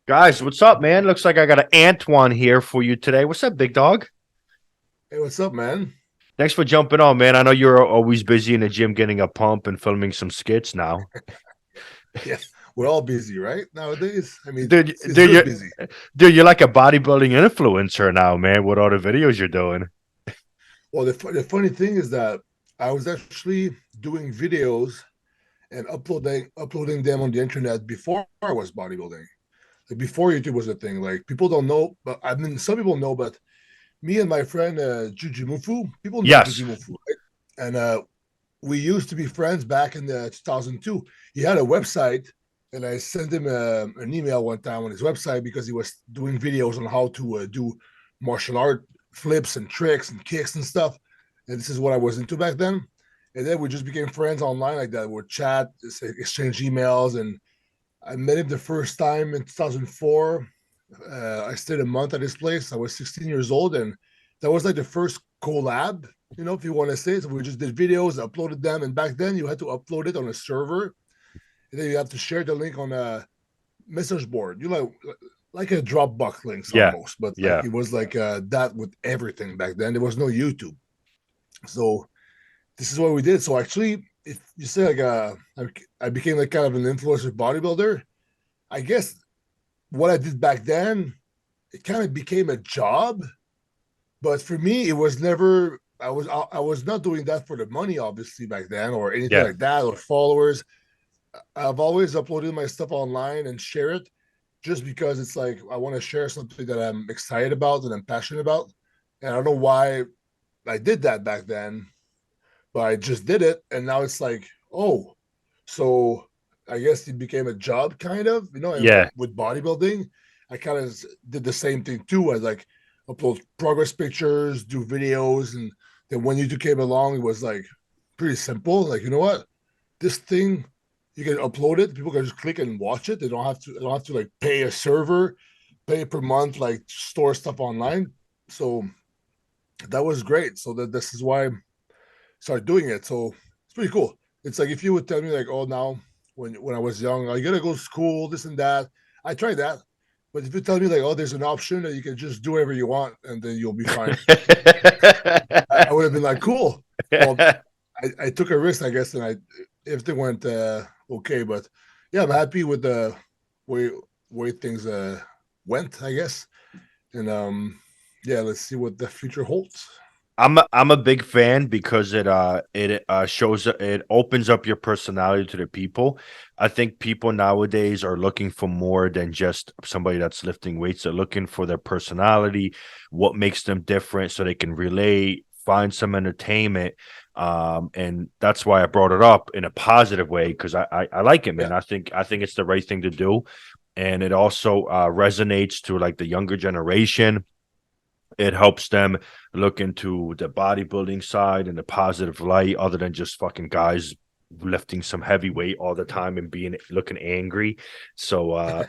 Guys, what's up, man? Looks like I got an Antoine here for you today. What's up, big dog? Hey, what's up, man? Thanks for jumping on, man. I know you're always busy in the gym getting a pump and filming some skits now. Yeah, we're all busy, right? Nowadays. I mean, Dude, it's good busy. you're like a bodybuilding influencer now, man, with all the videos you're doing. Well, the funny thing is that I was actually doing videos and uploading them on the internet before I was bodybuilding. Like before YouTube was a thing. Like people don't know, but I mean, some people know, but me and my friend Juji Mufu, people know Yes. Juji Mufu, right? And we used to be friends back in the 2002. He had a website, and I sent him an email one time on his website because he was doing videos on how to do martial art flips and tricks and kicks and stuff. And this is what I was into back then. And then we just became friends online like that. We'd chat, exchange emails, and I met him the first time in 2004. I stayed a month at his place. I was 16 years old, and that was like the first collab, if you want to say. So we just did videos, uploaded them, and back then you had to upload it on a server, and then you have to share the link on a message board. You like a Dropbox links Yeah. almost, but like Yeah. it was like that with everything back then. There was no YouTube, so this is what we did. So actually, if you say like I became like kind of an influencer bodybuilder, I guess what I did back then, it kind of became a job. But for me, it was never. I was not doing that for the money, obviously back then, or anything Yeah. like that, or followers. I've always uploaded my stuff online and share it, just because it's like I want to share something that I'm excited about and I'm passionate about. And I don't know why I did that back then, but I just did it, and now it's like, oh, so I guess it became a job, kind of, and Yeah. with bodybuilding, I kind of did the same thing too. I like upload progress pictures, do videos, and then when YouTube came along, it was like pretty simple. Like, you know what, this thing, you can upload it, people can just click and watch it. They don't have to like pay a server, pay per month, like store stuff online. So that was great. So that this is why I started doing it. So it's pretty cool. It's like if you would tell me like, oh, now when I was young, I gotta go to school, this and that. I tried that, but if you tell me like, oh, there's an option that you can just do whatever you want and then you'll be fine, I would have been like, cool. Well, I took a risk, I guess, and I everything went okay. But yeah, I'm happy with the way way things went, I guess. And yeah, let's see what the future holds. I'm a big fan because it shows it opens up your personality to the people. I think people nowadays are looking for more than just somebody that's lifting weights. They're looking for their personality, what makes them different, so they can relate, find some entertainment. And that's why I brought it up in a positive way because I like it, Yeah, man. I think it's the right thing to do, and it also resonates to like the younger generation. It helps them look into the bodybuilding side in a positive light, other than just fucking guys lifting some heavy weight all the time and being looking angry. So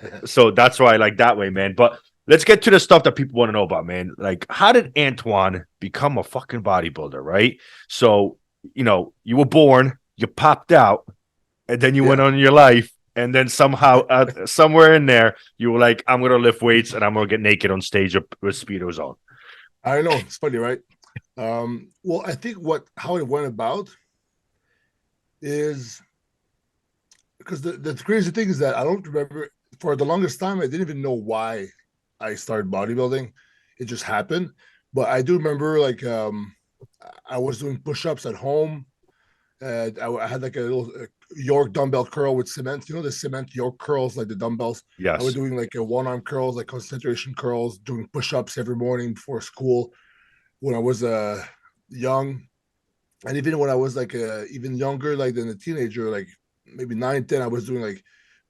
that's why I like that way, man. But let's get to the stuff that people want to know about, man. Like, how did Antoine become a fucking bodybuilder, right? So, you were born, you popped out, and then you went yeah. on your life. And then somehow, somewhere in there, you were like, "I'm gonna lift weights and I'm gonna get naked on stage with speedos on." I know it's funny, right? Well, I think what how it went about is because the crazy thing is that I don't remember for the longest time. I didn't even know why I started bodybuilding. It just happened. But I do remember like I was doing push-ups at home. I had like a little York dumbbell curl with cement. You know the cement York curls, like the dumbbells. I was Yes. doing like a one-arm curls, like concentration curls, doing push-ups every morning before school when I was young, and even when I was like even younger, like than a teenager, like maybe 9, 10, I was doing like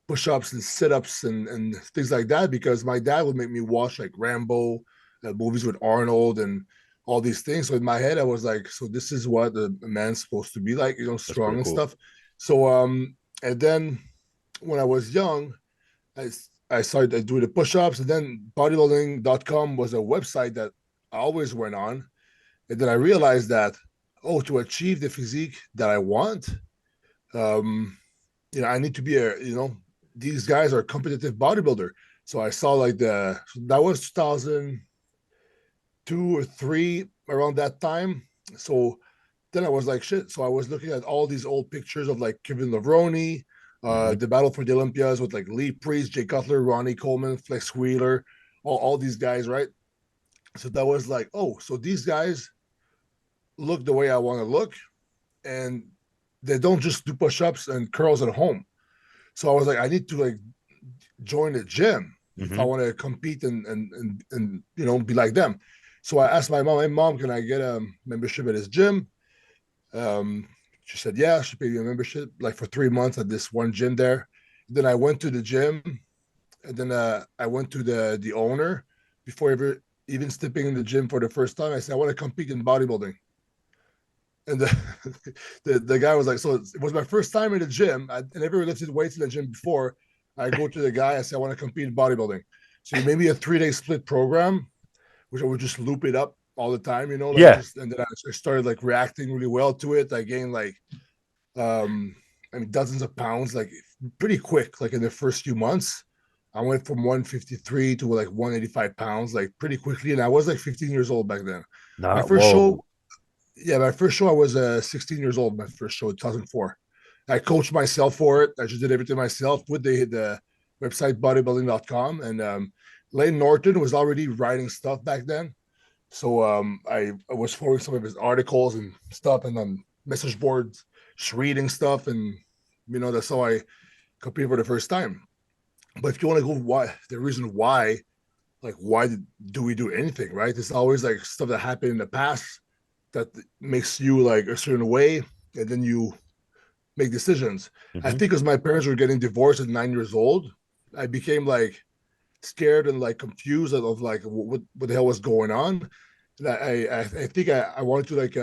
push-ups and sit-ups and things like that because my dad would make me watch like Rambo, movies with Arnold and all these things. So in my head, I was like, so this is what a man's supposed to be like, That's strong pretty and cool. stuff. So and then when I was young, I I started doing the push-ups, and then bodybuilding.com was a website that I always went on. And then I realized that, oh, to achieve the physique that I want, um, I need to be these guys are competitive bodybuilder. So I saw like that was 2002 or three around that time. So then I was like, shit. So I was looking at all these old pictures of like Kevin Levrone, Hmm. the Battle for the Olympias with like Lee Priest, Jay Cutler, Ronnie Coleman, Flex Wheeler, all these guys, right? So that was like, oh, so these guys look the way I want to look, and they don't just do push-ups and curls at home. So I was like, I need to like join the gym if I Hmm. want to compete and be like them. So I asked my mom, hey mom, can I get a membership at his gym? Um, she said, yeah, she paid me a membership like for 3 months at this one gym there. Then I went to the gym, and then I went to the owner before ever even stepping in the gym for the first time. I said, I want to compete in bodybuilding. And the guy was like, so it was my first time in the gym. I never lifted weights in the gym before. I go to the guy, I say, I want to compete in bodybuilding. So he made me a 3-day split program, which I would just loop it up all the time, like Yeah. just, and then I started like reacting really well to it. I gained like, um, I mean, dozens of pounds, like pretty quick, like in the first few months. I went from 153 to like 185 pounds, like pretty quickly. And I was like 15 years old back then. My Not first whoa. show, yeah, my first show, I was 16 years old. My first show, 2004. I coached myself for it. I just did everything myself with the website bodybuilding.com. And Lane Norton was already writing stuff back then. So I was following some of his articles and stuff and on message boards, just reading stuff. And, that's how I competed for the first time. But if you want to go, why the reason why, like, do we do anything, right? It's always like stuff that happened in the past that makes you like a certain way, and then you make decisions. I Hmm. think because my parents were getting divorced at 9 years old, I became like scared and like confused of like what the hell was going on. And I think I wanted to like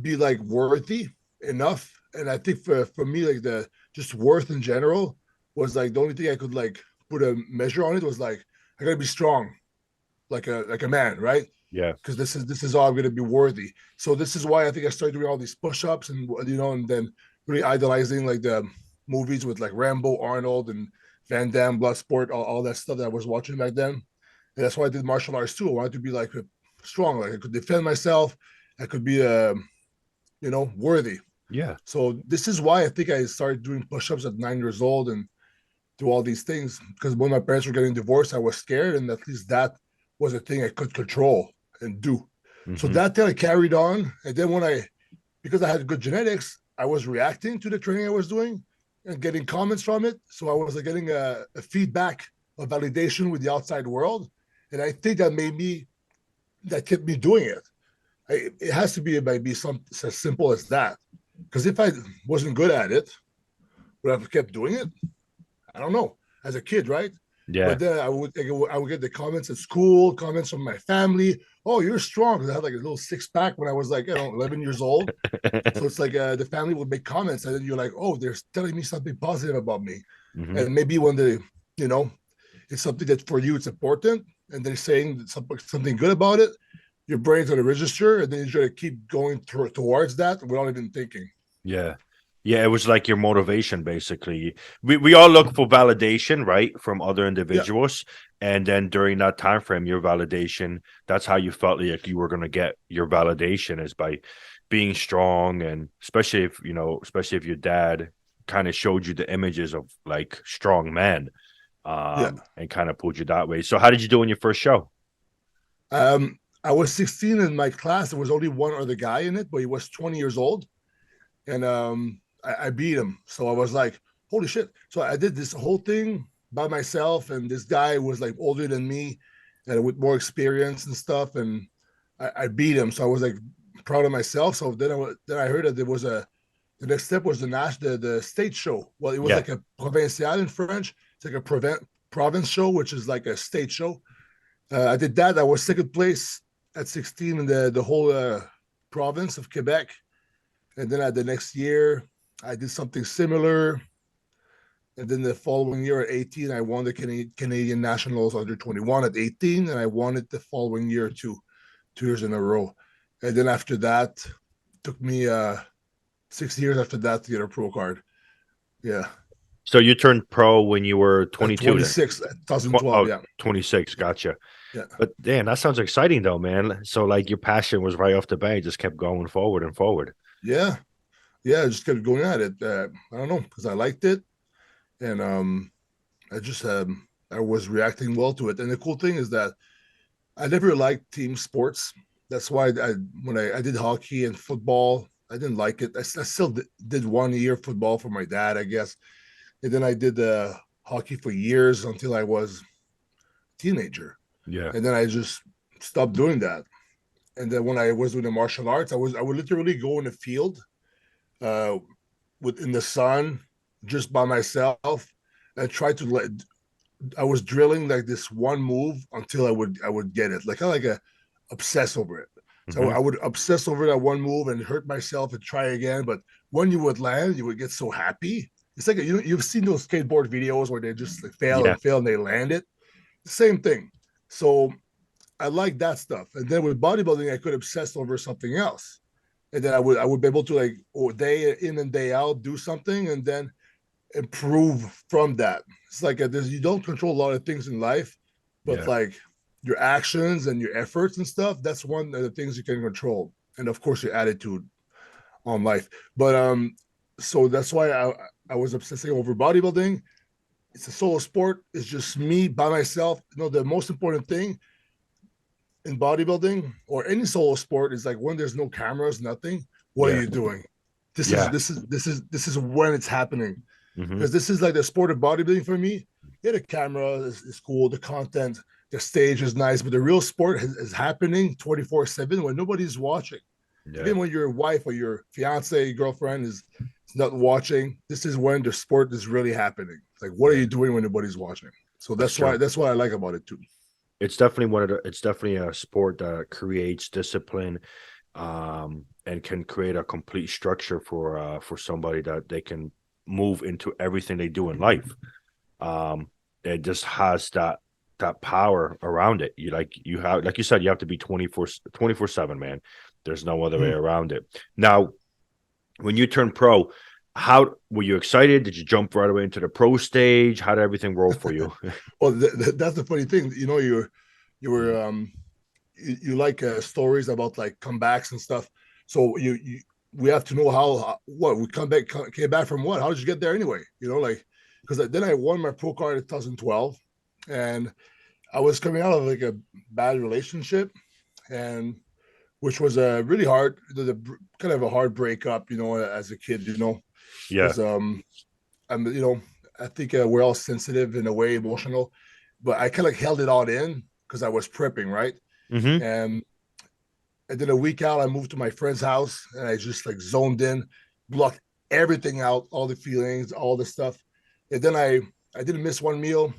be like worthy enough. And I think for me, like the just worth in general was like the only thing I could like put a measure on it was like I gotta be strong, like a man, right? Yeah. Because this is all I'm going to be worthy. So this is why I think I started doing all these push-ups and then really idolizing like the movies with like Rambo, Arnold, and Van Damme, Bloodsport, all that stuff that I was watching back then. And that's why I did martial arts too. I wanted to be like strong, like I could defend myself, I could be worthy. Yeah. So this is why I think I started doing push-ups at 9 years old and do all these things because when my parents were getting divorced, I was scared, and at least that was a thing I could control and do. So Hmm. that thing I carried on, and then because I had good genetics, I was reacting to the training I was doing and getting comments from it. So I was like getting a feedback, a validation with the outside world, and I think that kept me doing it. It has to be maybe something as simple as that. Because if I wasn't good at it, would I have kept doing it? I don't know, as a kid, right? Yeah. But then I would get the comments at school, comments from my family. Oh, you're strong. Because I had like a little six pack when I was like 11 years old. So it's like the family would make comments, and then you're like, oh, they're telling me something positive about me. Hmm. And maybe when you know, it's something that for you it's important, and they're saying something good about it, your brain's gonna register, and then you try to keep going towards that without even thinking. Yeah. Yeah, it was like your motivation basically. We all look for validation, right, from other Yeah, individuals. And then during that time frame, your validation, that's how you felt like you were gonna get your validation is by being strong. And especially if your dad kind of showed you the images of like strong men, yeah. and kind of pulled you that way. So how did you do in your first show? I was 16 in my class. There was only one other guy in it, but he was 20 years old, and I beat him. So I was like, "Holy shit!" So I did this whole thing by myself, and this guy was like older than me, and with more experience and stuff, and I beat him. So I was like proud of myself. So then I heard that there was the next step was the state show. Well, it was Yeah. like a provincial in French. It's like a province show, which is like a state show. I did that. I was second place at 16 in the whole province of Quebec. And then the next year, I did something similar. And then the following year at 18, I won the Canadian Nationals under 21 at 18. And I won it the following year, 2 years in a row. And then after that, took me 6 years after that to get a pro card. Yeah. So you turned pro when you were 22 then? 26, 2012. Oh, Yeah. 26. Gotcha. Yeah. But damn, that sounds exciting though, man. So like your passion was right off the bat, you just kept going forward and forward. Yeah. Yeah. I just kept going at it. I don't know, because I liked it. And I just, I was reacting well to it. And the cool thing is that I never liked team sports. That's why when I did hockey and football, I didn't like it. I still did 1 year football for my dad, I guess. And then I did hockey for years until I was a teenager. Yeah. And then I just stopped doing that. And then when I was doing the martial arts, I would literally go in the field uh, in the sun just by myself and try to let. I was drilling like this one move until I would get it. Like I like a obsess over it. So Hmm. I would obsess over that one move and hurt myself and try again. But when you would land, you would get so happy. It's like you've seen those skateboard videos where they just like fail Yeah. and fail and they land it. Same thing. So I like that stuff. And then with bodybuilding, I could obsess over something else. And then I would be able to like or day in and day out do something and then improve from that. It's like you don't control a lot of things in life, but Yeah. like your actions and your efforts and stuff, that's one of the things you can control. And of course your attitude on life. But so that's why I was obsessing over bodybuilding. It's a solo sport. It's just me by myself. The most important thing in bodybuilding or any solo sport is like when there's no cameras, nothing. What are Yeah. you doing? This is Yeah. this is this is this is when it's happening Hmm. because this is like the sport of bodybuilding for me. Yeah, the camera is cool, the content, the stage is nice, but the real sport is happening 24/7 when nobody's watching. Yeah. Even when your wife or your fiance, girlfriend is not watching, this is when the sport is really happening. Like, what are Yeah. you doing when nobody's watching? So That's that's why true. that's what I like about it too. It's definitely it's definitely a sport that creates discipline, and can create a complete structure for somebody that they can move into everything they do in life. It just has that power around it. You have, like you said, you have to be 24/7, man. There's no other way Hmm. around it. Now, when you turned pro, how were you excited? Did you jump right away into the pro stage? How did everything roll for you? Well, that's the funny thing. You were you like stories about like comebacks and stuff. So we have to know what we came back from what? How did you get there anyway? Like because then I won my pro card in 2012, and I was coming out of like a bad relationship, and which was really hard, kind of a hard breakup, as a kid, Yeah. because I'm I think we're all sensitive in a way, emotional, but I kind of held it all in because I was prepping, right? Hmm. And then a week out, I moved to my friend's house and I just like zoned in, blocked everything out, all the feelings, all the stuff. And then I didn't miss one meal,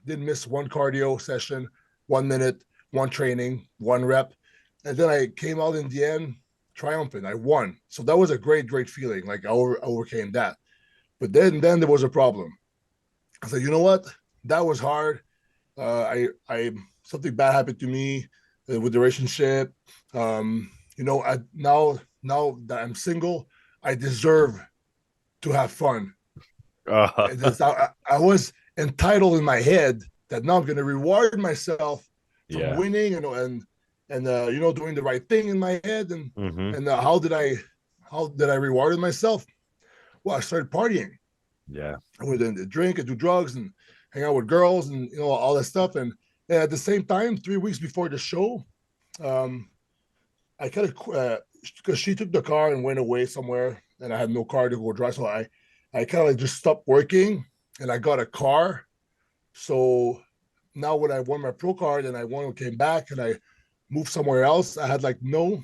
didn't miss one cardio session, 1 minute, one training, one rep. And then I came out in the end triumphant. I won. So that was a great, great feeling. Like overcame that. But then there was a problem. I said, you know what? That was hard. I something bad happened to me with the relationship. Now that I'm single, I deserve to have fun. Uh, I was entitled in my head that now I'm going to reward myself from yeah. winning, and doing the right thing in my head, and Hmm. and how did I reward myself? Well, I started partying. Yeah. I would drink and do drugs and hang out with girls and all that stuff. And at the same time, 3 weeks before the show, um, I kind of because she took the car and went away somewhere, and I had no car to go drive, so I kind of like just stopped working, and I got a car. So now when I won my pro card and I won came back and I moved somewhere else, I had like no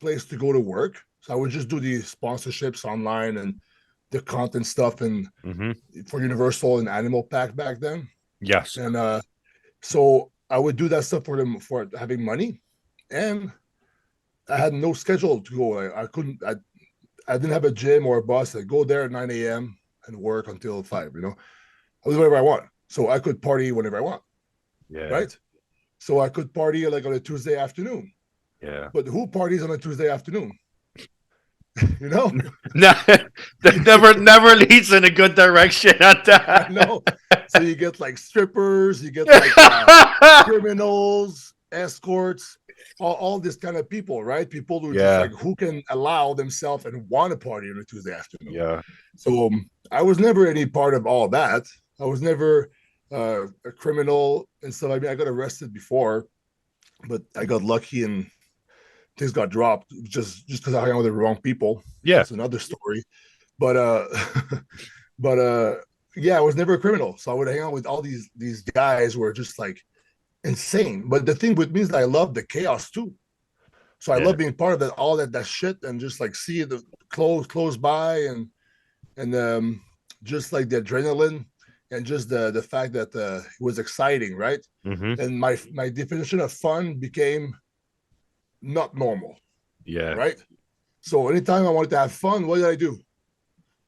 place to go to work. So I would just do the sponsorships online and the content stuff and Hmm. for Universal and Animal Pack back then. Yes. And so I would do that stuff for them for having money. And I had no schedule to go. I couldn't, I didn't have a gym or a bus. I go there at 9 a.m. and work until 5, I do whatever I want. So I could party whenever I want, Yeah. right? So I could party like on a Tuesday afternoon. Yeah. But who parties on a Tuesday afternoon? You know, No, that never leads in a good direction at I that. know. So you get like strippers, you get like criminals, escorts, all this kind of people, right? People who just Yeah, like who can allow themselves and want to party on a Tuesday afternoon. yeah, So I was never any part of all that. I was never a criminal and stuff. I mean, I got arrested before, but I got lucky and things got dropped just because I hung out with the wrong people. yeah, That's another story. But but yeah, I was never a criminal. So I would hang out with all these guys who were just like insane. But the thing with me is that I love the chaos too. So I yeah. love being part of that, all that shit, and just like see the close by, and just like the adrenaline, and just the fact that it was exciting, right? Hmm. And my definition of fun became not normal, Yeah. right? So anytime I wanted to have fun, what did I do?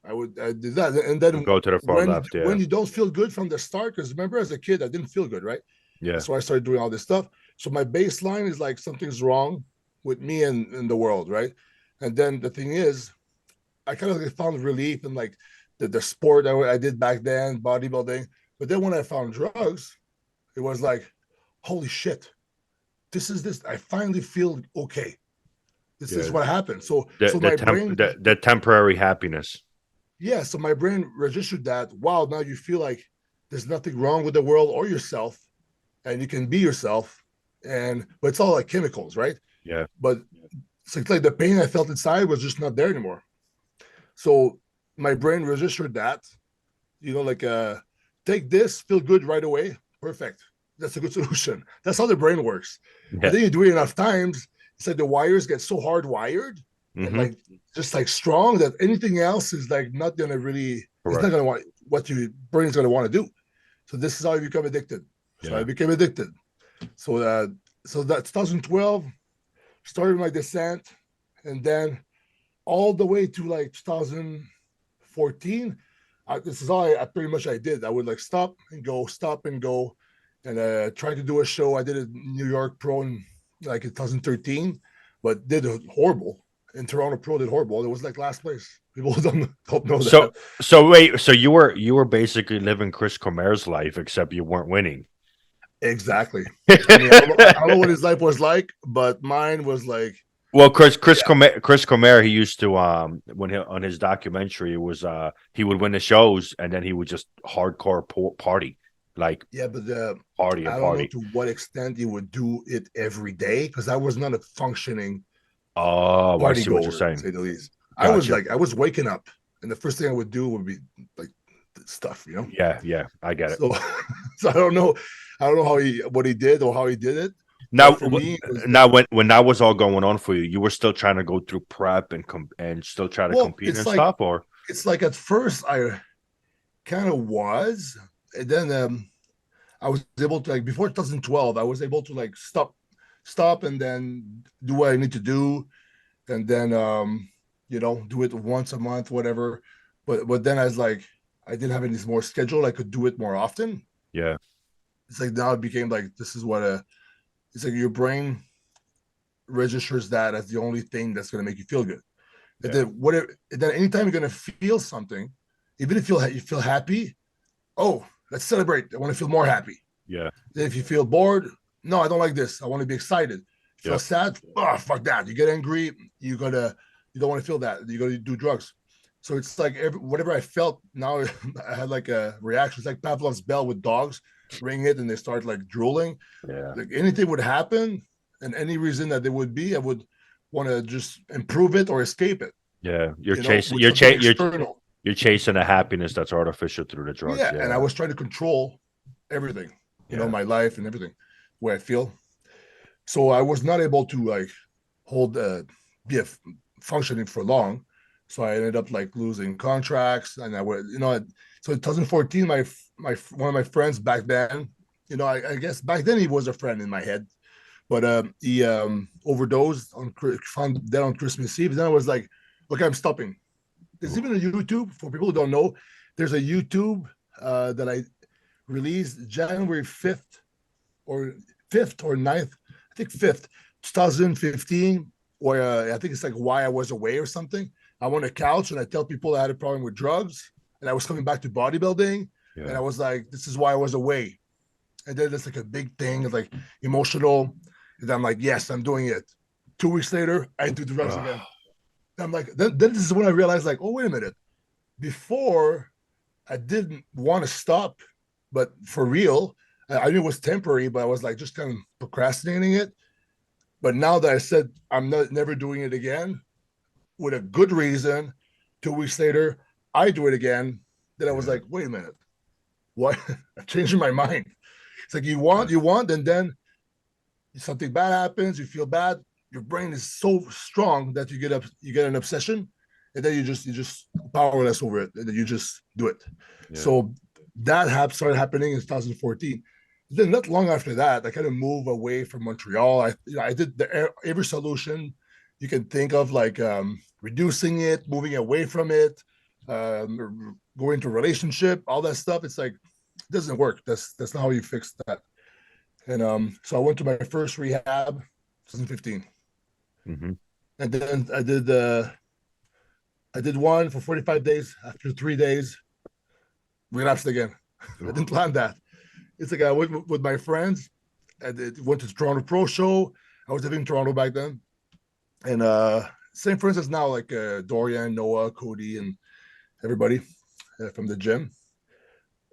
I did that, and then Go to the far when left. Yeah, when you don't feel good from the start, because remember as a kid I didn't feel good, right? yeah, So I started doing all this stuff. So my baseline is like something's wrong with me and the world, right? And then the thing is, I kind of found relief in like the sport I did back then, bodybuilding. But then when I found drugs, it was like, holy shit, this is this. I finally feel okay. This is yeah. what happened. So The so the my temp brain, the temporary happiness. yeah, so my brain registered that. Wow, now you feel like there's nothing wrong with the world or yourself, and you can be yourself. And but it's all like chemicals, right? Yeah, But it's like the pain I felt inside was just not there anymore. So my brain registered that, like take this, feel good right away. Perfect. That's a good solution. That's how the brain works. And yeah. then you do it enough times, it's like the wires get so hardwired and Hmm. like just like strong that anything else is like not gonna really, it's not Correct. gonna want what your brain's gonna want to do. So this is how you become addicted. So I Yeah, became addicted. So that 2012 started my descent, and then all the way to like 2014. This is all I pretty much I did. I would like stop and go, and try to do a show. I did it in New York Pro in like 2013, but did horrible. In Toronto Pro did horrible. It was like last place. People don't know So that. so wait, so you were basically living Chris Comer's life, except you weren't winning. Exactly. I mean, I don't know what his life was like, but mine was like, Well, Chris yeah, Comer, he used to when on his documentary, it was he would win the shows and then he would just hardcore party, like yeah, but party and I don't know party. to what extent you would do it every day because I was not a functioning Oh, I party see what you're goer, to saying. say the least. Gotcha. I was waking up, and the first thing I would do would be like stuff. Yeah, yeah, I get it. So, so I don't know what he did or how he did it, but Now, for me, it was now when that was all going on for you, you were still trying to go through prep and and still try to well, compete and stuff, or it's like at first I kind of was, and then I was able to like before 2012, I was able to like stop, and then do what I need to do, and then do it once a month, whatever. But then I was like, I didn't have any more schedule. I could do it more often. yeah, It's like now it became like this is what it's like your brain registers that as the only thing that's gonna make you feel good. And yeah, then then anytime you're gonna feel something, even if you feel happy, oh, let's celebrate. I want to feel more happy. yeah, Then if you feel bored, no, I don't like this. I want to be excited. Feel yeah, sad, oh fuck that. You get angry, you don't want to feel that. You gotta do drugs. So it's like whatever I felt now, I had like a reaction. It's like Pavlov's bell with dogs, ring it and they start like drooling. yeah, Like anything would happen, and any reason that there would be, I would want to just improve it or escape it. yeah. With something external. You're chasing a happiness that's artificial through the drugs. Yeah, and I Yeah, was trying to control everything, yeah, my life and everything, where I feel. So I was not able to like hold be a functioning for long. So I ended up like losing contracts, and I would so in 2014, my one of my friends back then, I guess back then he was a friend in my head, but he overdosed found dead on Christmas Eve. Then I was like, okay, I'm stopping. There's ooh, even a YouTube for people who don't know. There's a YouTube that I released January 5th or 9th, I think 5th, 2015, where I think it's like why I was away or something. I'm on a couch and I tell people I had a problem with drugs and I was coming back to bodybuilding. And Yeah. I was like, this is why I was away. And then it's like a big thing, it's like emotional. And I'm like, yes, I'm doing it. 2 weeks later, I do drugs again. Oh, I'm like, then this is when I realized, like, oh, wait a minute. Before, I didn't want to stop, but for real, I knew it was temporary, but I was like just kind of procrastinating it. But now that I said I'm not never doing it again with a good reason, 2 weeks later, I do it again. Then I was yeah. like, wait a minute, what? I'm changing my mind. It's like Yeah. you want, and then something bad happens, you feel bad. Your brain is so strong that you get an obsession, and then you just powerless over it, and then you just do it. Yeah. So that started happening in 2014. Then not long after that, I kind of moved away from Montreal. I did every solution you can think of, like reducing it, moving away from it, going into a relationship, all that stuff. It's like it doesn't work. That's not how you fix that. And so I went to my first rehab, 2015, Hmm. and then I did one for 45 days. After 3 days, relapsed again. I didn't plan that. It's like I went with my friends and it went to the Toronto Pro Show. I was living in Toronto back then, and same friends as now, like Dorian, Noah, Cody, and everybody from the gym.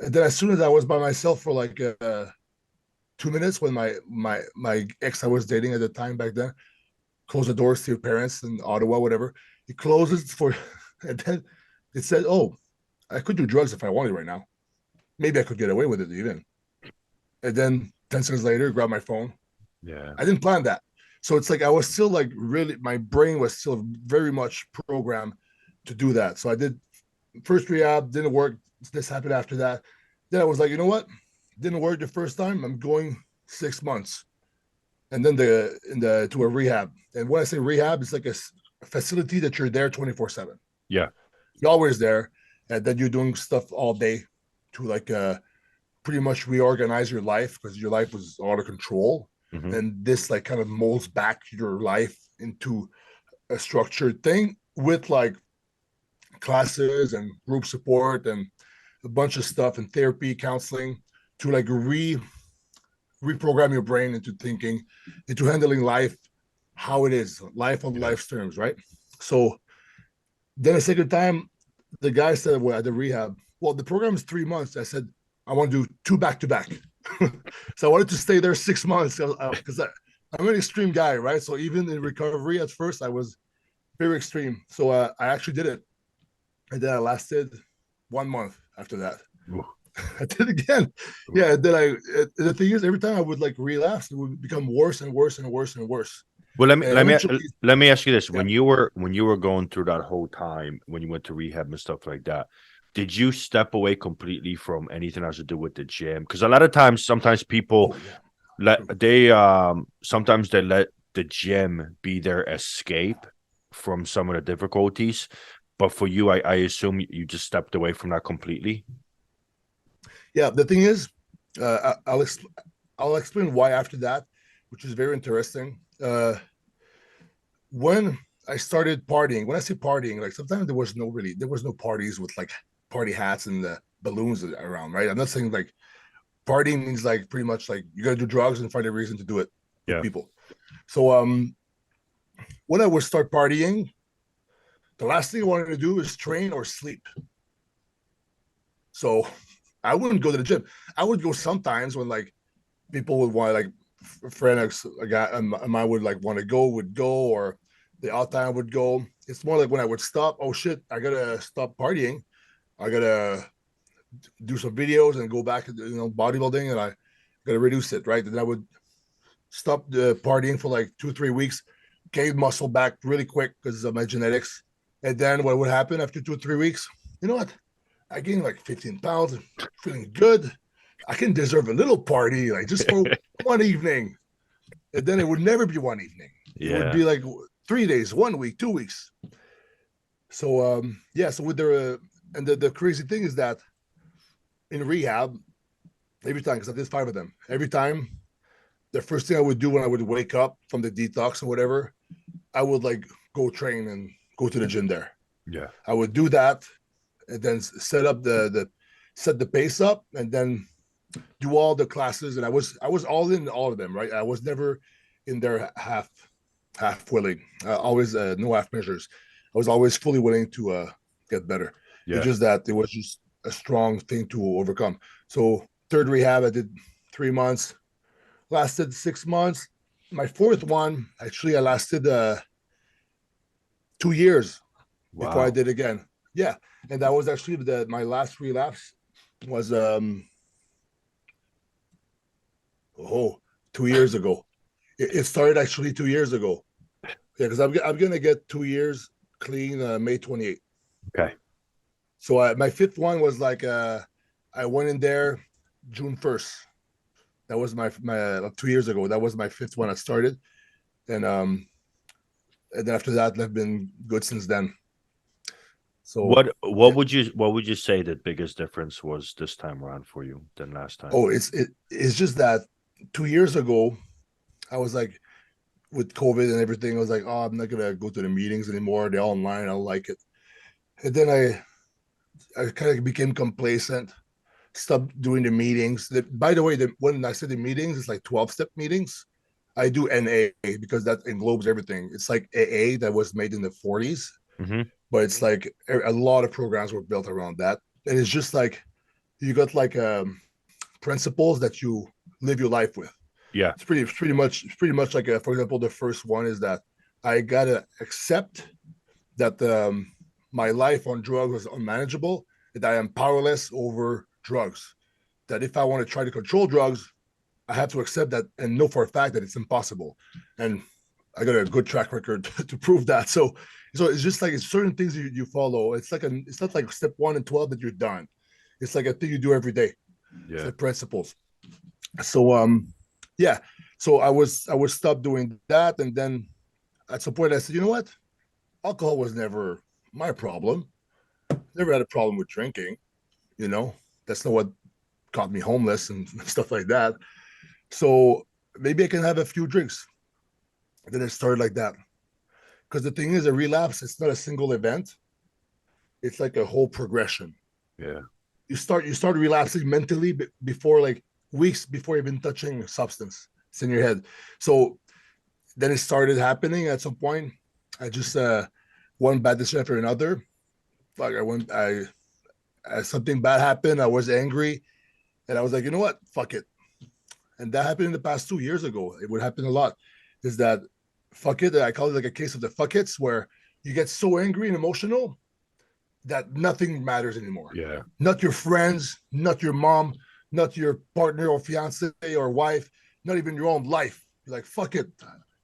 And then as soon as I was by myself for like 2 minutes, when my ex I was dating at the time back then closed the doors to your parents in Ottawa, whatever. He closes for, and then it said, "Oh, I could do drugs if I wanted right now. Maybe I could get away with it even." And then 10 seconds later, grab my phone. Yeah. I didn't plan that, so it's like I was still like really, my brain was still very much programmed to do that. So I did first rehab, didn't work. This happened after that. Then I was like, you know what? Didn't work the first time. I'm going 6 months, and then the in the to a rehab. And when I say rehab, it's like a facility that you're there 24/7. Yeah. You're always there, and then you're doing stuff all day to like pretty much reorganize your life because your life was out of control. Hmm. And this like kind of molds back your life into a structured thing with like classes and group support and a bunch of stuff and therapy, counseling to like reprogram your brain into thinking, into handling life how it is, life on Yeah. life's terms, right? So then a second time, the guy said, well, at the rehab, well, the program is 3 months. I said, I want to do two back to back. So I wanted to stay there 6 months because I'm an extreme guy, right? So even in recovery at first, I was very extreme. So I actually did it. And then I lasted 1 month after that. Ooh, I did it again. ooh. Yeah. And then the thing is, every time I would like relapse, it would become worse and worse and worse and worse. Well, And eventually, let me ask you this: yeah. when you were going through that whole time, when you went to rehab and stuff like that, did you step away completely from anything else to do with the gym? Because a lot of times, sometimes people Oh, yeah. sometimes they let the gym be their escape from some of the difficulties. But for you, I assume you just stepped away from that completely. Yeah. The thing is, I'll explain why after that, which is very interesting. When I started partying, when I say partying, like sometimes there was no parties with like party hats and the balloons around, right? I'm not saying like partying means like pretty much like you gotta do drugs and find a reason to do it with Yeah. people. So when I would start partying, the last thing I wanted to do is train or sleep. So I wouldn't go to the gym. I would go sometimes when like people would want like friends, a guy I would like want to go would go, or the odd time would go. It's more like when I would stop. Oh shit, I gotta stop partying. I gotta do some videos and go back to bodybuilding, and I gotta reduce it, right? And I would stop the partying for like 2 or 3 weeks, gain muscle back really quick because of my genetics. And then what would happen after 2 or 3 weeks? You know what? I gained like 15 pounds and feeling good. I can deserve a little party, like just for one evening. And then it would never be one evening. It would Yeah. be like 3 days, 1 week, 2 weeks. So yeah, so with and the crazy thing is that in rehab, every time, because I did 5 of them, every time the first thing I would do when I would wake up from the detox or whatever, I would like go train and go to the gym there. Yeah. I would do that and then set the pace up and then do all the classes. And I was all in all of them, right? I was never in there half willing. Always no half measures. I was always fully willing to get better. It's Yeah. just that it was just a strong thing to overcome. So third rehab, I did 3 months, lasted 6 months. My fourth one, actually, I lasted 2 years before I Wow. did again. Yeah, and that was actually my last relapse was oh 2 years ago. It started actually 2 years ago. Yeah, because I'm gonna get 2 years clean May 28th. Okay. So my fifth one was like I went in there June 1st. That was my 2 years ago. That was my fifth one. I started, and and then after that, I've been good since then. So What yeah. would you say the biggest difference was this time around for you than last time? Oh, it's just that 2 years ago I was like with COVID and everything. I was like, oh, I'm not gonna go to the meetings anymore. They're all online. I don't like it. And then I kind of became complacent. Stopped doing the meetings. By the way, when I say the meetings, it's like 12-step meetings. I do NA because that englobes everything. It's like AA that was made in the 40s, Hmm. but it's like a lot of programs were built around that. And it's just like you got like principles that you live your life with. Yeah. It's pretty much like for example, the first one is that I gotta accept that my life on drugs was unmanageable, that I am powerless over drugs. That if I want to try to control drugs, I have to accept that and know for a fact that it's impossible. And I got a good track record to prove that. So it's just like it's certain things you follow. It's not like step 1 and 12 that you're done. It's like a thing you do every day. It's Yeah. like principles. So yeah. So I was stopped doing that, and then at some point I said, you know what? Alcohol was never my problem. Never had a problem with drinking. You know, that's not what got me homeless and stuff like that. So maybe I can have a few drinks. And then it started like that. Because the thing is, a relapse, it's not a single event. It's like a whole progression. Yeah. You start relapsing mentally before like weeks before even touching substance. It's in your head. So then it started happening at some point. I just one bad decision after another. Like I something bad happened. I was angry, and I was like, you know what? Fuck it. And that happened in the past 2 years ago. It would happen a lot. Is that fuck it? I call it like a case of the fuck it's where you get so angry and emotional that nothing matters anymore. Yeah. Not your friends, not your mom, not your partner or fiance or wife, not even your own life. You're like, fuck it.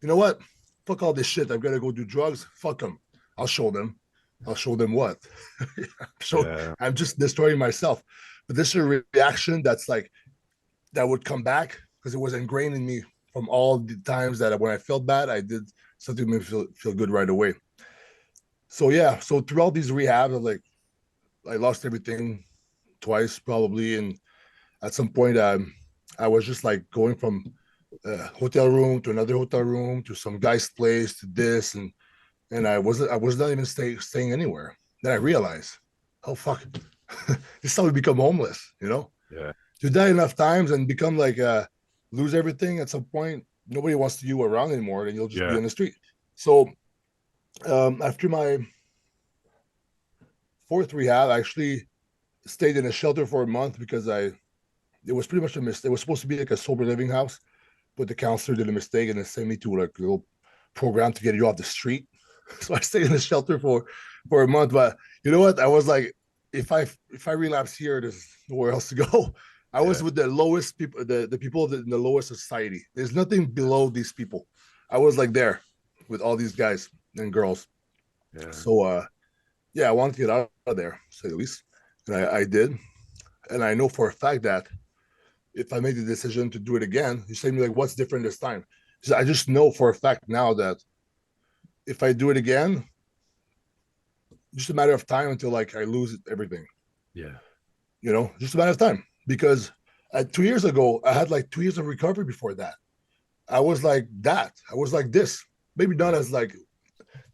You know what? Fuck all this shit. I've got to go do drugs. Fuck them. I'll show them. I'll show them what. So Yeah. I'm just destroying myself. But this is a reaction that's like that would come back because it was ingrained in me from all the times that when I felt bad, I did something to make me feel good right away. So yeah, so throughout these rehabs, I lost everything twice probably, and at some point, I was just like going from a hotel room to another hotel room to some guy's place to this, and I was not even staying anywhere. Then I realized, oh fuck, this is how we become homeless. Yeah. You die enough times and become like lose everything at some point. Nobody wants you around anymore, and you'll just be Yeah. on the street. So after my fourth rehab, I actually stayed in a shelter for a month because it was pretty much a mistake. It was supposed to be like a sober living house, but the counselor did a mistake and they sent me to like a little program to get you off the street. So I stayed in the shelter for a month. But you know what? I was like, if I relapse here, there's nowhere else to go. I was Yeah. with the lowest people, the people in the lowest society. There's nothing below these people. I was like there with all these guys and girls. Yeah. So yeah, I wanted to get out of there, say the least. And I did. And I know for a fact that if I make the decision to do it again, you say to me like, what's different this time? So I just know for a fact now that if I do it again, just a matter of time until like I lose everything. Yeah. Just a matter of time. Because 2 years ago, I had like 2 years of recovery before that. I was like that. I was like this. Maybe not Yeah. as like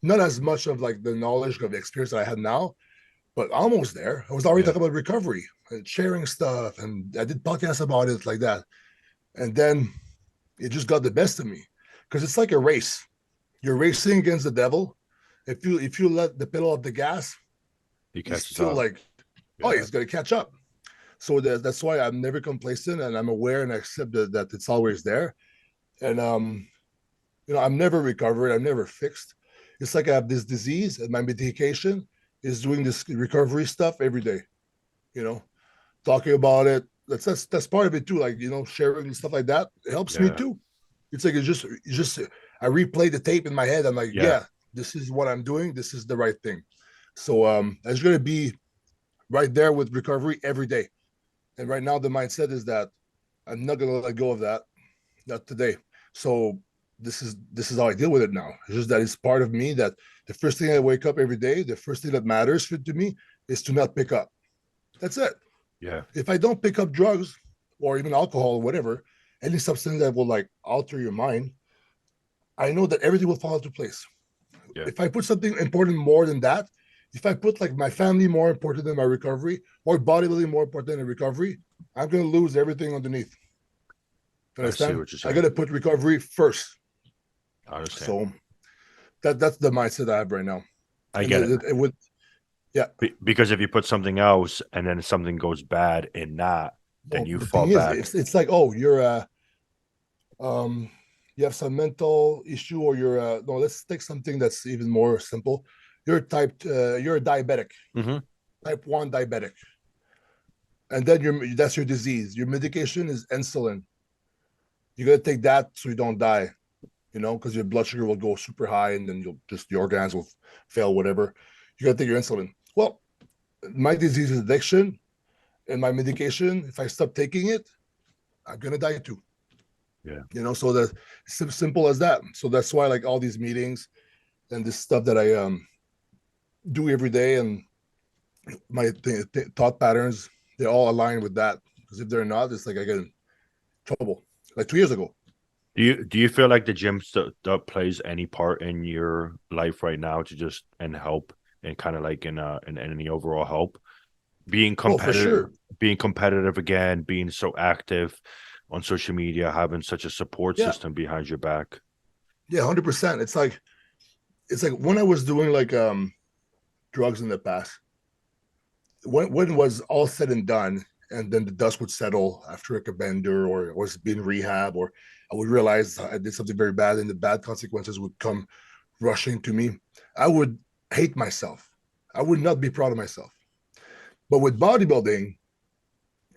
not as much of like the knowledge of the experience that I had now, but almost there. I was already Yeah. talking about recovery and sharing stuff, and I did podcasts about it like that. And then it just got the best of me because it's like a race. You're racing against the devil. If you let the pedal off the gas, He he's catches still up. like, oh, Yeah. he's gonna catch up. So that's why I'm never complacent, and I'm aware and I accept that it's always there. And I'm never recovered. I'm never fixed. It's like I have this disease, and my medication is doing this recovery stuff every day. You know, talking about it. That's part of it too. Like sharing and stuff like that. It helps me Yeah. too. It's like it's just I replay the tape in my head. I'm like, Yeah. yeah, this is what I'm doing. This is the right thing. So I was gonna be right there with recovery every day. And right now the mindset is that I'm not gonna let go of that. Not today. So this is how I deal with it now. It's just that it's part of me that the first thing I wake up every day, the first thing that matters to me is to not pick up. That's it. Yeah. If I don't pick up drugs or even alcohol or whatever, any substance that will like alter your mind, I know that everything will fall into place. Yeah. If I put something important more than that, if I put like my family more important than my recovery or bodybuilding more important than recovery, I'm gonna lose everything underneath. You I see understand? what you're I saying. gotta put recovery first. I understand. So that's the mindset I have right now. I And get it. it would, yeah. Because if you put something else and then something goes bad in that, then Well, you the fall thing is, back. it's like, oh, um you have some mental issue, or you're no, let's take something that's even more simple. You're a diabetic, Hmm. type 1 diabetic, and then that's your disease. Your medication is insulin. You got to take that so you don't die, because your blood sugar will go super high, and then your organs will fail, whatever. You got to take your insulin. Well, my disease is addiction, and my medication, if I stop taking it, I'm gonna die too. Yeah. So that simple as that. So that's why, like, all these meetings and this stuff that I do every day, and my thought patterns, they all align with that. Because if they're not, it's like I get in trouble. Like 2 years ago. Do you feel like the gym plays any part in your life right now to just and help and kind of like in any overall help? Being Oh, for competitive, sure. again, being so active on social media, having such a support Yeah, system behind your back. yeah, 100%. It's like when I was doing like drugs in the past, when it was all said and done, and then the dust would settle after like a bender or was being rehab, or I would realize I did something very bad and the bad consequences would come rushing to me, I would hate myself. I would not be proud of myself. But with bodybuilding,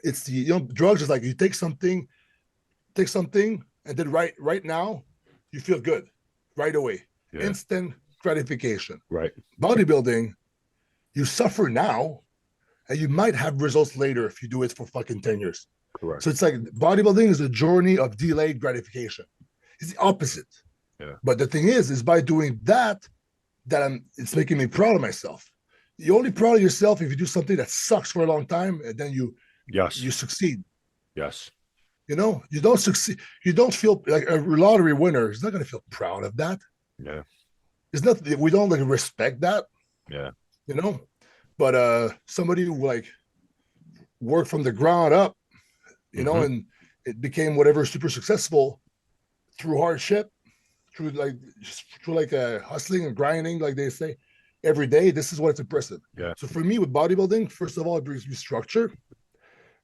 it's drugs is like you take something, and then right now you feel good right away, Yeah. instant gratification. Right. Bodybuilding, you suffer now, and you might have results later if you do it for fucking 10 years. Correct. So it's like bodybuilding is a journey of delayed gratification. It's the opposite. Yeah. But the thing is by doing that, it's making me proud of myself. You're only proud of yourself if you do something that sucks for a long time, and then you Yes. succeed. Yes. You don't succeed. You don't feel like a lottery winner is not going to feel proud of that. Yeah. It's not, we don't like respect that, Yeah. you know. But somebody who like worked from the ground up, Hmm. and it became whatever super successful through hardship, through hustling and grinding, like they say, every day. This is what's impressive. Yeah. So for me with bodybuilding, first of all, it brings me structure,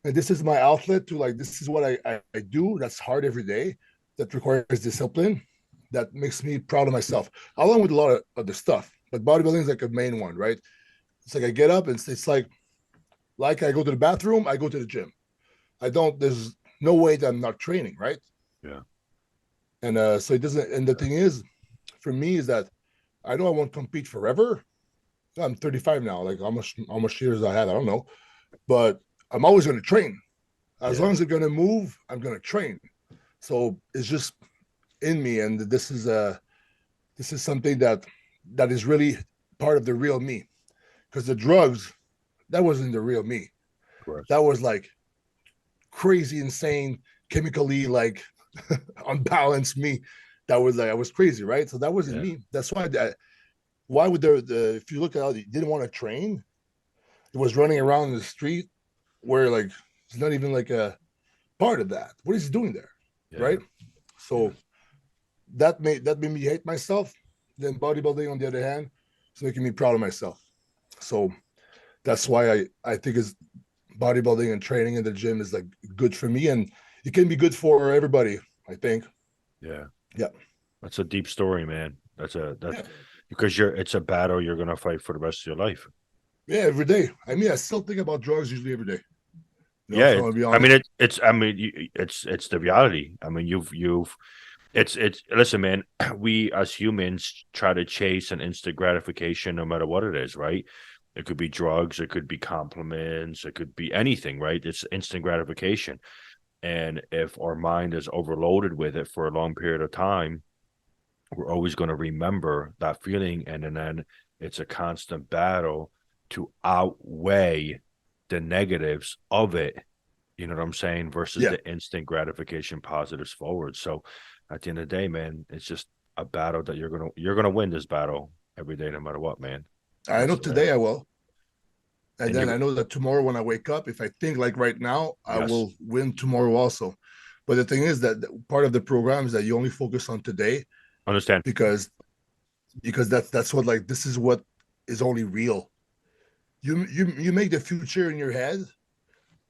and this is my outlet to like this is what I do. That's hard every day. That requires discipline. That makes me proud of myself, along with a lot of other stuff. But bodybuilding is like a main one, right? It's like I get up and it's like I go to the bathroom, I go to the gym. I don't. There's no way that I'm not training, right? Yeah. And so it doesn't. And the thing is, for me, is that I know I won't compete forever. I'm 35 now. Like how much years I have, I don't know. But I'm always going to train. As Yeah. long as I'm going to move, I'm going to train. So it's just in me, and this is something that is really part of the real me. Because the drugs, that wasn't the real me. Correct. That was like crazy, insane, chemically like unbalanced me. That was like I was crazy, right? So that wasn't Yeah. me. That's why why would if you look at how he didn't want to train, he was running around the street where like it's not even like a part of that. What is he doing there? Yeah. Right. Yeah. So that made me hate myself. Then bodybuilding, on the other hand, is making me proud of myself. So that's why I think is bodybuilding and training in the gym is like good for me, and it can be good for everybody. I think. Yeah. Yeah. That's a deep story, man. That's Yeah. because it's a battle you're gonna fight for the rest of your life. Yeah. Every day. I mean, I still think about drugs usually every day. Yeah, If I want to be I mean honest. it's I mean it's the reality. I mean you've it's listen, man. We as humans try to chase an instant gratification no matter what it is, right? It could be drugs, it could be compliments, it could be anything, right? It's instant gratification. And if our mind is overloaded with it for a long period of time, we're always going to remember that feeling. And then it's a constant battle to outweigh the negatives of it. You know what I'm saying? Versus Yeah. the instant gratification positives forward. So at the end of the day, man, it's just a battle that you're gonna win this battle every day, no matter what, man. I know That's today I will. And and then you're I know that tomorrow when I wake up, if I think like right now, I yes, will win tomorrow also. But the thing is that part of the program is that you only focus on today understand. because that's what like this is what is only real. You make the future in your head,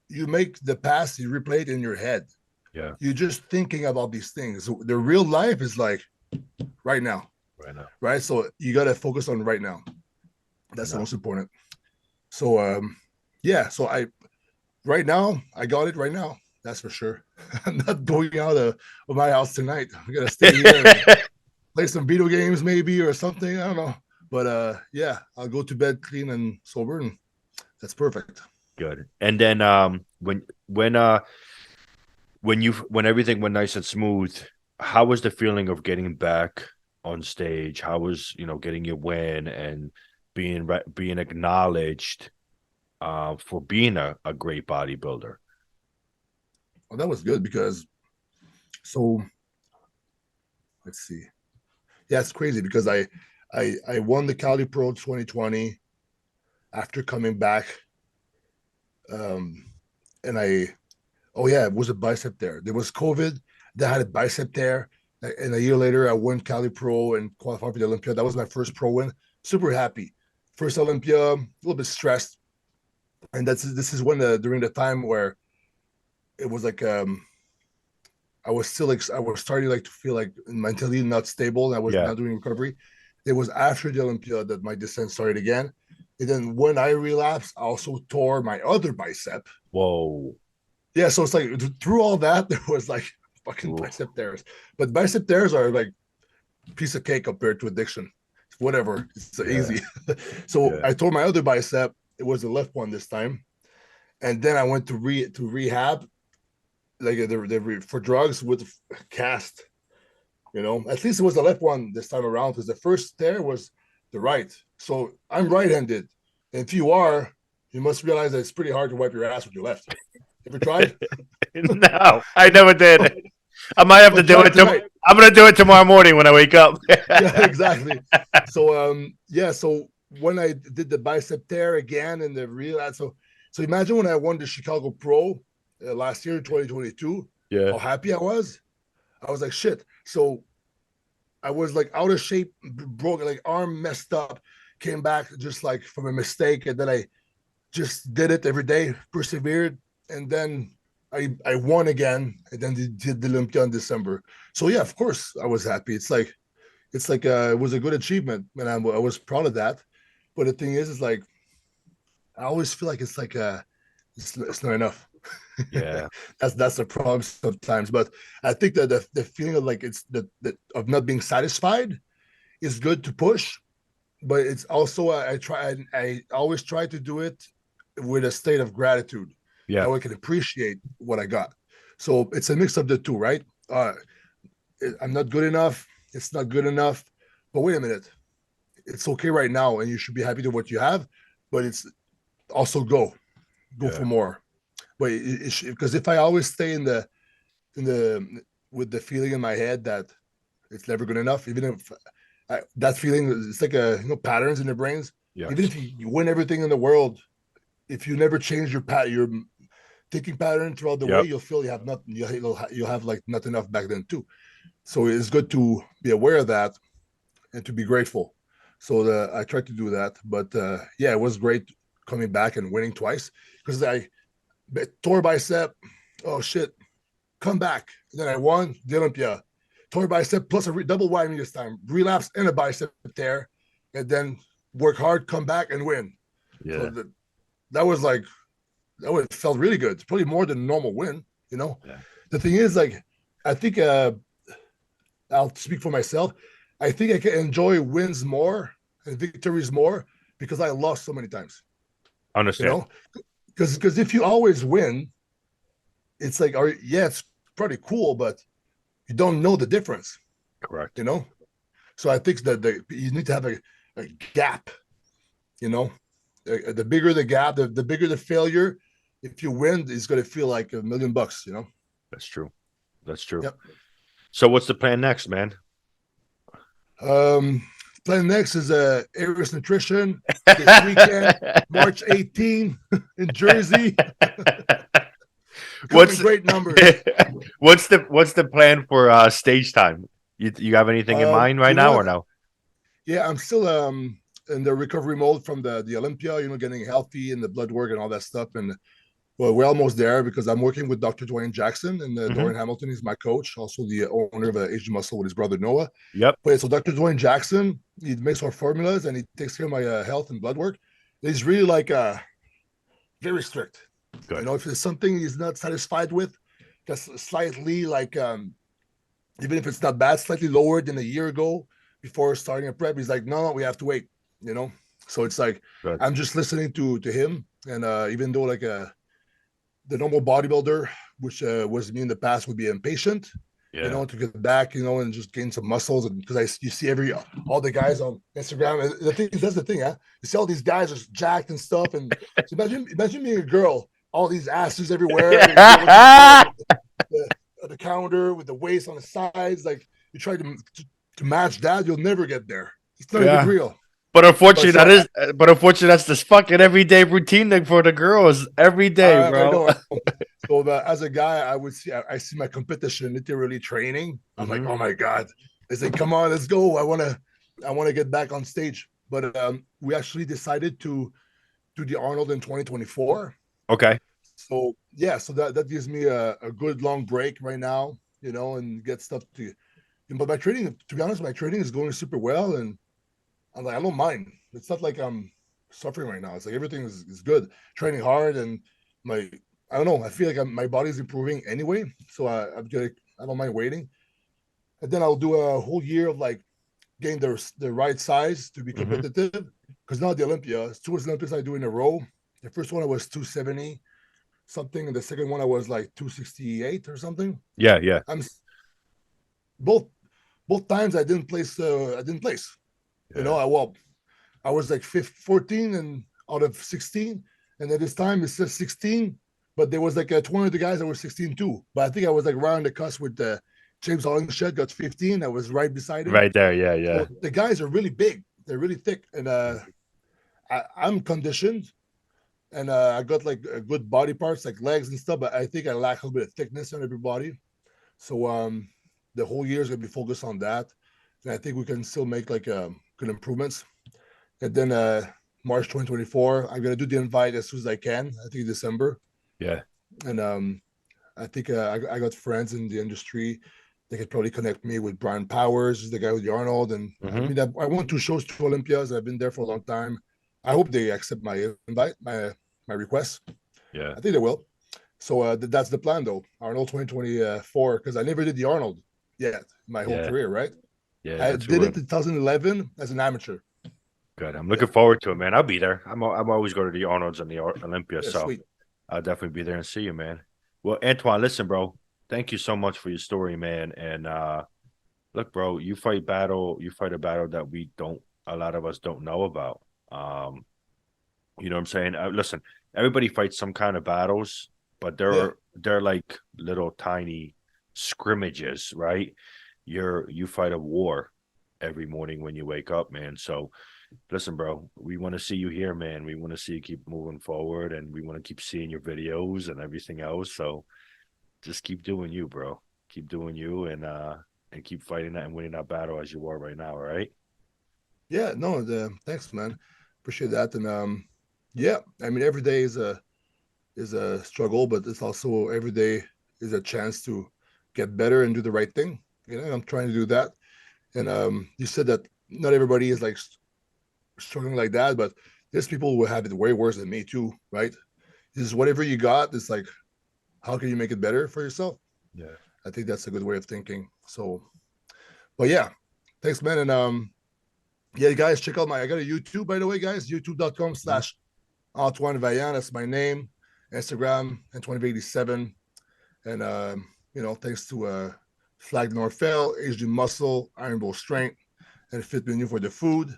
you make the past, you replay it in your head. Yeah, You're just thinking about these things. The real life is like right now, right now, right? So you gotta focus on right now. right That's the now. most important. So yeah, so I right now I got it right now. That's for sure. I'm not going out of my house tonight. I'm gonna stay here and play some video games maybe or something. I don't know. But yeah, I'll go to bed clean and sober, and that's perfect. Good. And then when everything went nice and smooth, how was the feeling of getting back on stage? How was getting your win and being acknowledged for being a great bodybuilder? Well, that was good because so let's see. Yeah, it's crazy because I won the Cali Pro 2020 after coming back. Um and I oh yeah, it was a bicep there. There was COVID that had a bicep there. And a year later I won Cali Pro and qualified for the Olympia. That was my first pro win. Super happy. First Olympia, a little bit stressed. And this is when during the time where it was like I was still like I was starting like to feel like mentally not stable and I was Yeah. not doing recovery. It was after the Olympia that my descent started again. And then when I relapsed, I also tore my other bicep. Whoa. Yeah, so it's like through all that, there was like fucking Ooh. bicep tears. But bicep tears are like a piece of cake compared to addiction. Whatever, it's Yeah. easy. So Yeah. I tore my other bicep. It was the left one this time, and then I went to rehab, like for drugs with cast. At least it was the left one this time around because the first tear was the right. So I'm right-handed. And if you are, you must realize that it's pretty hard to wipe your ass with your left. Ever tried? No, I never did. I might have to Well, do try it it. tonight. I'm gonna do it tomorrow morning when I wake up. Yeah, exactly. So yeah, so when I did the bicep tear again and the real so imagine when I won the Chicago Pro last year, 2022, Yeah. how happy I was. I was like, shit. So I was like out of shape, broken, like arm messed up, came back just like from a mistake, and then I just did it every day, persevered, and then I won again, and then did the Olympia in December. So yeah, of course I was happy. It's like it was a good achievement, and I was proud of that. But the thing is like I always feel like it's like it's not enough. Yeah. That's the problem sometimes. But I think that the feeling of like it's the of not being satisfied is good to push, but it's also I always try to do it with a state of gratitude. Yeah. That way I can appreciate what I got. So it's a mix of the two, right? I'm not good enough. It's not good enough. But wait a minute, it's okay right now, and you should be happy with what you have. But it's also go for Yeah. more. But because if I always stay in the with the feeling in my head that it's never good enough, even if that feeling, it's like a patterns in the brains. Even Yes. if you win everything in the world, if you never change your thinking pattern throughout the way, Yep. you'll feel you have nothing. You'll have like not enough back then too. So it's good to be aware of that and to be grateful. So I tried to do that, but yeah, it was great coming back and winning twice because I tore bicep. Oh shit, come back. And then I won the Olympia. Tore bicep plus a double whammy this time, relapse and a bicep tear, and then work hard, come back and win. So Yeah. that was like that was felt really good. It's probably more than a normal win. You know, Yeah. the thing is like I think I'll speak for myself. I think I can enjoy wins more and victories more because I lost so many times. You Understand. know, because if you always win, it's like, yeah, it's pretty cool, but you don't know the difference. Correct. You know, so I think that you need to have a gap. You know, the bigger the gap, the bigger the failure. If you win, it's going to feel like $1,000,000. You know. That's true. That's true. Yep. So what's the plan next, man? Um, Plan next is Aries Nutrition this weekend, March 18 in Jersey. Coming what's great numbers. what's the plan for stage time? You have anything in mind right You know now what? or no? Yeah, I'm still in the recovery mode from the Olympia. Getting healthy and the blood work and all that stuff. And well, we're almost there because I'm working with Dr. Dwayne Jackson and Hmm. Dorian Hamilton. He's my coach, also the owner of Asian Muscle with his brother Noah. Yep. But so Dr. Dwayne Jackson, he makes our formulas and he takes care of my health and blood work. He's really like very strict. Good. If there's something he's not satisfied with, just slightly like even if it's not bad, slightly lower than a year ago before starting a prep, he's like, no, we have to wait. You know, so it's like Good. I'm just listening to him, and even though like the normal bodybuilder, which was me in the past, would be impatient. Yeah. To get back, and just gain some muscles, and because you see all the guys on Instagram, and the thing is, that's the thing, huh? You see all these guys just jacked and stuff, and so imagine being a girl, all these asses everywhere, and you're looking at the counter with the waist on the sides, like you try to match that, you'll never get there. It's not even Yeah. real. But But unfortunately, so that's this fucking everyday routine thing for the girls every day, I bro. know. So as a guy, I see my competition literally training. I'm like, Hmm. oh my god! I say, come on, let's go. I wanna get back on stage. But we actually decided to do the Arnold in 2024. Okay. So yeah, so that gives me a good long break right now, and get stuff to. But my training, to be honest, my training is going super well, and I'm like, I don't mind. It's not like I'm suffering right now. It's like everything is good. Training hard and my I don't know. I feel like my body's improving anyway. So I don't mind waiting. And then I'll do a whole year of like getting the right size to be Hmm. competitive. Because now the Olympia, it's 2 Olympics I do in a row. The first one I was 270 something, and the second one I was like 268 or something. Yeah. Yeah. I'm both both times I didn't place. I didn't place. Yeah. I was like 14 and out of 16. And at this time it says 16, but there was like 20 of the guys that were 16 too. But I think I was like around the cusp with James Hollingshed got 15. I was right beside him. Right there. Yeah. Yeah. So the guys are really big. They're really thick. And I'm conditioned and I got like good body parts like legs and stuff, but I think I lack a little bit of thickness on everybody. So the whole year is gonna be focused on that. And I think we can still make like good improvements. And then March 2024, I'm gonna do the invite as soon as I can. I think December, Yeah. and I think I got friends in the industry. They could probably connect me with Brian Powers, the guy with the Arnold, and Hmm. I went to shows to Olympias. I've been there for a long time. I hope they accept my invite, my request. Yeah. I think they will. So that's the plan, though. Arnold 2024, because I never did the Arnold yet my whole Yeah. career, right? Yeah. I That's did it good. in 2011 as an amateur. Good. I'm Yeah, looking forward to it, man. I'll be there. I'm always going to the Arnold's and the Olympia, yeah, so sweet. I'll definitely be there and see you, man. Well, Antoine, listen, bro. Thank you so much for your story, man. And look, bro, you fight a battle that a lot of us don't know about. You know what I'm saying? Listen, everybody fights some kind of battles, but Yeah, they're like little tiny scrimmages, right? You fight a war. every morning when you wake up, man. So listen, bro, we want to see you here, man. We want to see you keep moving forward, and we want to keep seeing your videos and everything else. So just keep doing you, bro. Keep doing you, and keep fighting that and winning that battle as you are right now. All right. Yeah, no, thanks, man. Appreciate that. And yeah, I mean, every day is a struggle, but it's also every day is a chance to get better and do the right thing. You know, I'm trying to do that. And you said that not everybody is like struggling like that, but there's people who have it way worse than me too, right? Is whatever you got, it's like, how can you make it better for yourself? Yeah. I think that's a good way of thinking. So, but yeah, thanks, man. And yeah, guys, check out I got a YouTube, by the way, guys, youtube.com Mhm. slash Antoine Vaillant. That's my name. Instagram, Antoine87. And, thanks to Flag Norfell, HD Muscle, Iron Bowl Strength, and Fit Menu for the food,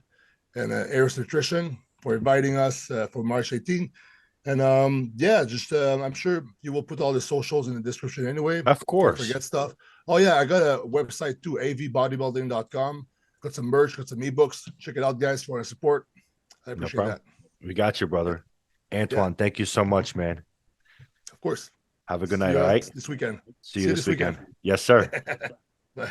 and Aris Nutrition for inviting us for March 18th. And yeah, just I'm sure you will put all the socials in the description anyway. Of If I course. forget stuff. Oh yeah, I got a website too, avbodybuilding.com. Got some merch, got some ebooks. Check it out, guys, if you want to support. I No appreciate problem. that. We got you, Yeah, brother. yeah, Antoine, thank you so much, man. of course. Have a good See night. All you right. this weekend. See See you you this this weekend. weekend. Yes, sir. Bye.